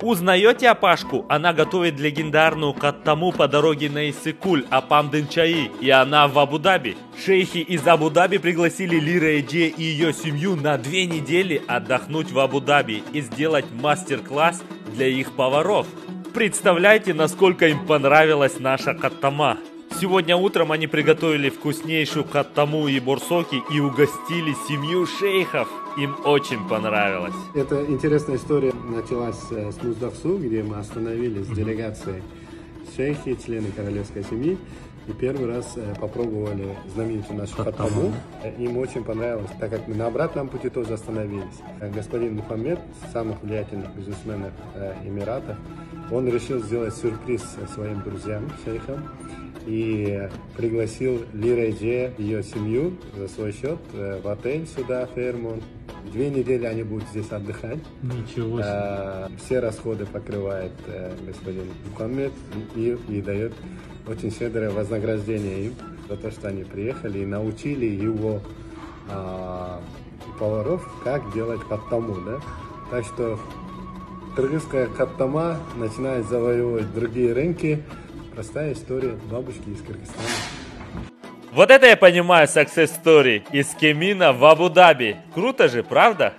Узнаете Апашку? Она готовит легендарную каттаму по дороге на Иссык-Куль, Апам-Дын-Чаи, и она в Абу-Даби. Шейхи из Абу-Даби пригласили Лира Эдже и ее семью на 2 недели отдохнуть в Абу-Даби и сделать мастер-класс для их поваров. Представляете, насколько им понравилась наша каттама? Сегодня утром они приготовили вкуснейшую каттаму и борсоки и угостили семью шейхов. Им очень понравилось. Это интересная история началась с Муздаксу, где мы остановились с делегацией шейхи, члены королевской семьи. И первый раз попробовали знаменитую нашу каттаму. Им очень понравилось, так как мы на обратном пути тоже остановились. Господин Мухаммед, самых влиятельных бизнесменов Эмиратов, он решил сделать сюрприз своим друзьям, шейхам. И пригласил Лира Эдже и ее семью за свой счет в отель сюда, Фейрмонт. 2 недели они будут здесь отдыхать. Ничего себе. Все расходы покрывает господин Мухаммед и дает очень щедрое вознаграждение им за то, что они приехали и научили его поваров, как делать каттаму. Да? Так что кыргызская каттама начинает завоевывать другие рынки. Простая история бабушки из Кыргызстана. Вот это я понимаю success story из Кемина в Абу-Даби. Круто же, правда?